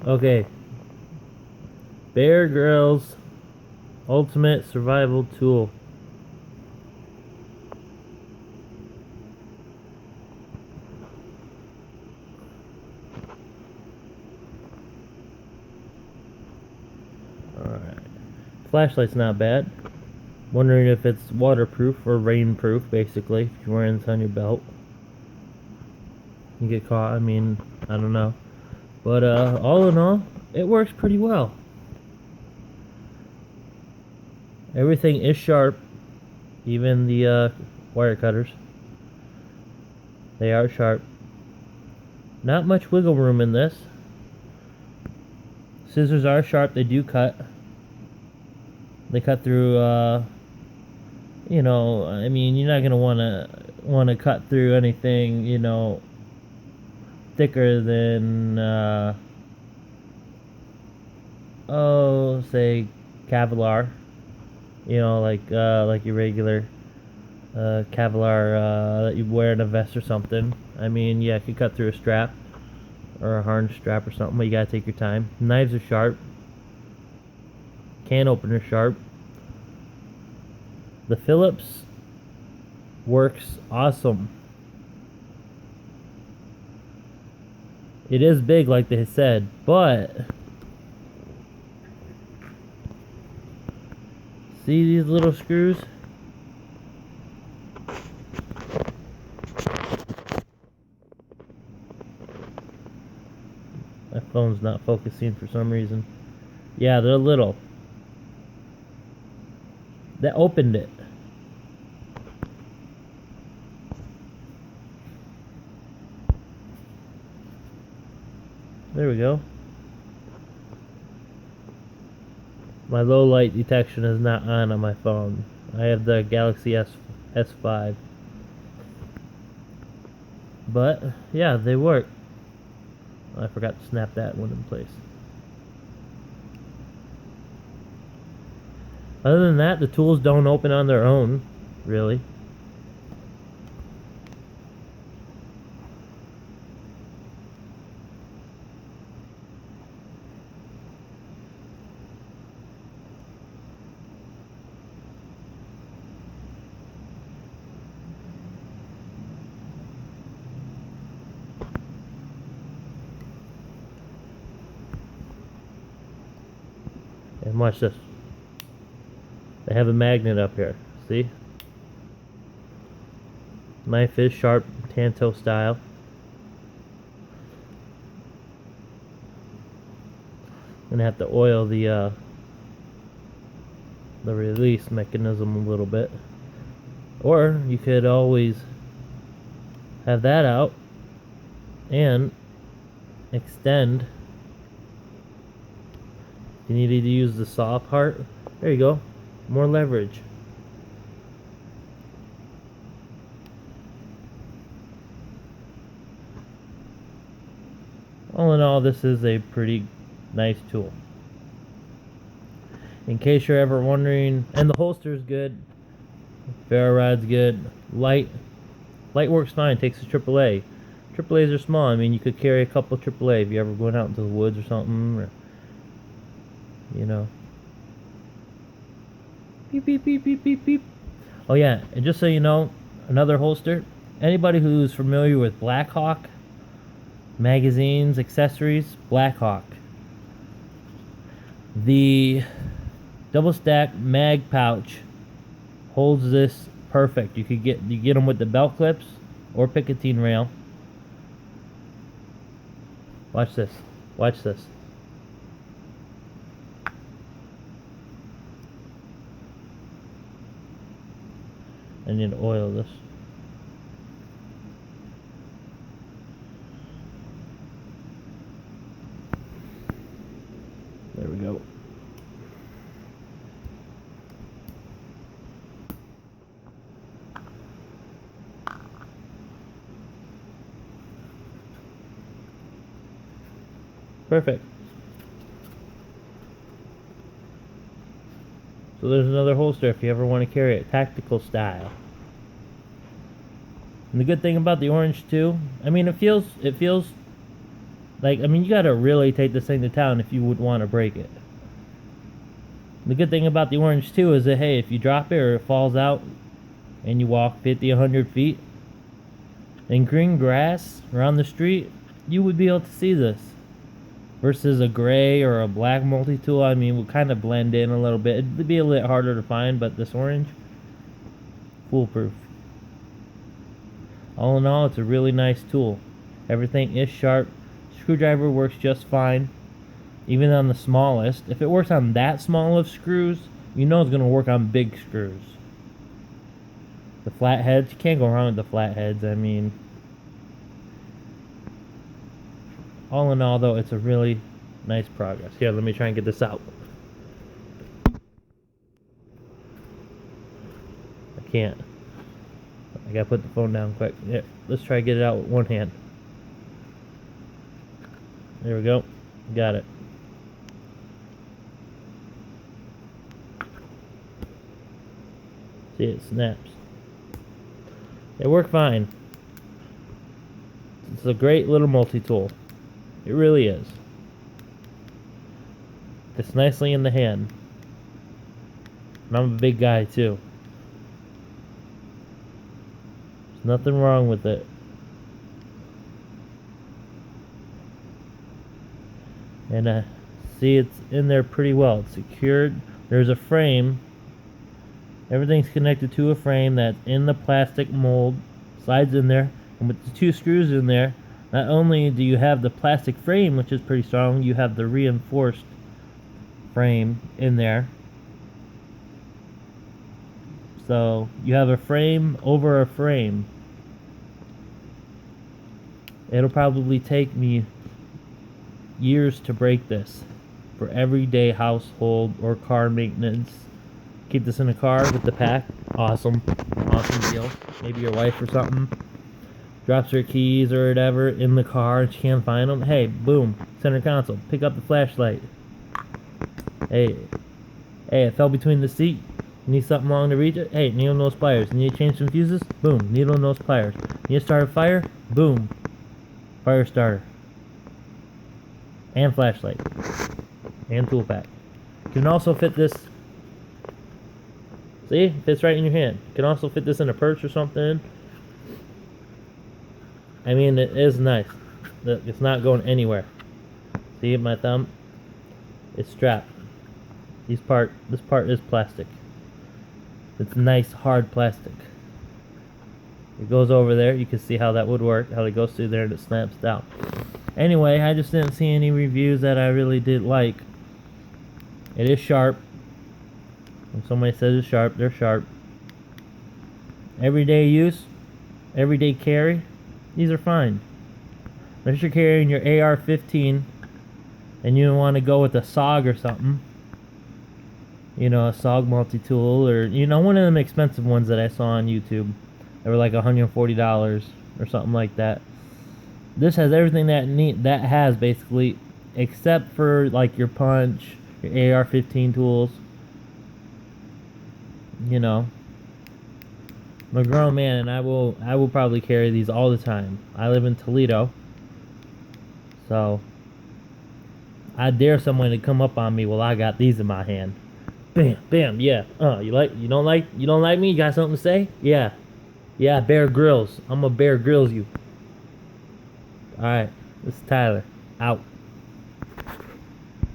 Okay. Bear Grylls Ultimate Survival Tool. Alright. Flashlight's not bad. Wondering if it's waterproof or rainproof, basically, if you're wearing this on your belt. You get caught, I mean, I don't know. But all in all, it works pretty well. Everything is sharp, even the wire cutters. They are sharp. Not much wiggle room in this. Scissors are sharp, they do cut. They cut through, you know, I mean, you're not gonna wanna cut through anything, you know, thicker than, oh, say, Kevlar. You know, like your regular Kevlar that you wear in a vest or something. I mean, yeah, it could cut through a strap or a harness strap or something, but you gotta take your time. Knives are sharp. Can opener sharp. The Phillips works awesome. It is big, like they said, but see these little screws? My phone's not focusing for some reason. Yeah, they're little. That opened it. There we go. My low light detection is not on my phone. I have the Galaxy S5. But, yeah, they work. I forgot to snap that one in place. Other than that, the tools don't open on their own, really. And watch this. They have a magnet up here. See? Knife is sharp, Tanto style. Gonna have to oil the release mechanism a little bit. Or you could always have that out and extend. You needed to use the saw part. There you go. More leverage. All in all, this is a pretty nice tool. In case you're ever wondering, and the holster is good. Ferro rod's good. Light works fine. Takes a AAA. AAAs are small. I mean, you could carry a couple AAA if you ever going out into the woods or something, or you know. Beep beep beep beep beep beep. Oh yeah, and just so you know, another holster. Anybody who's familiar with Blackhawk magazines, accessories, Blackhawk. The double stack mag pouch holds this perfect. You get them with the belt clips or Picatinny rail. Watch this. Watch this. I need to oil this. There we go. Perfect. So there's another holster if you ever want to carry it tactical style. And the good thing about the orange too, I mean it feels Like, I mean, you gotta really take this thing to town if you would want to break it. The good thing about the orange too is that, hey, if you drop it or it falls out and you walk 50, 100 feet in green grass around the street, you would be able to see this. Versus a gray or a black multi-tool, I mean, will kind of blend in a little bit. It'd be a little harder to find, but this orange, foolproof. All in all, it's a really nice tool. Everything is sharp. Screwdriver works just fine, even on the smallest. If it works on that small of screws, you know it's going to work on big screws. The flatheads, you can't go wrong with the flatheads. I mean, all in all, though, it's a really nice progress. Here, let me try and get this out. I can't. I gotta put the phone down quick. Yeah, let's try to get it out with one hand. There we go. Got it. See, it snaps. They work fine. It's a great little multi-tool. It really is. Fits nicely in the hand. And I'm a big guy too. There's nothing wrong with it. And see, it's in there pretty well. It's secured. There's a frame. Everything's connected to a frame that's in the plastic mold. Slides in there. And with the two screws in there, not only do you have the plastic frame, which is pretty strong, you have the reinforced frame in there. So you have a frame over a frame. It'll probably take me years to break this for everyday household or car maintenance. Keep this in a car with the pack. Awesome deal. Maybe your wife or something drops her keys or whatever in the car and she can't find them. Hey, boom, center console. Pick up the flashlight. Hey, it fell between the seat. You need something long to reach it? Hey, needle nose pliers. Need to change some fuses? Boom, needle nose pliers. Need to start a fire? Boom, fire starter. And flashlight. And tool pack. Can also fit this. See? Fits right in your hand. Can also fit this in a purse or something. I mean, it is nice. It's not going anywhere. See my thumb? It's strapped. This part is plastic. It's nice, hard plastic. It goes over there. You can see how that would work. How it goes through there and it snaps down. Anyway, I just didn't see any reviews that I really did like. It is sharp. When somebody says it's sharp, they're sharp. Everyday use, everyday carry, these are fine. Unless you're carrying your AR-15 and you want to go with a SOG or something. You know, a SOG multi-tool, or, you know, one of them expensive ones that I saw on YouTube. They were like $140 or something like that. This has everything that has basically, except for like your punch, your AR-15 tools. You know, I'm a grown man and I will probably carry these all the time. I live in Toledo, so I dare someone to come up on me while I got these in my hand. Bam, bam, yeah. You don't like me? You got something to say? Yeah, Bear Grylls. I'm a Bear Grylls you. All right, this is Tyler. Out.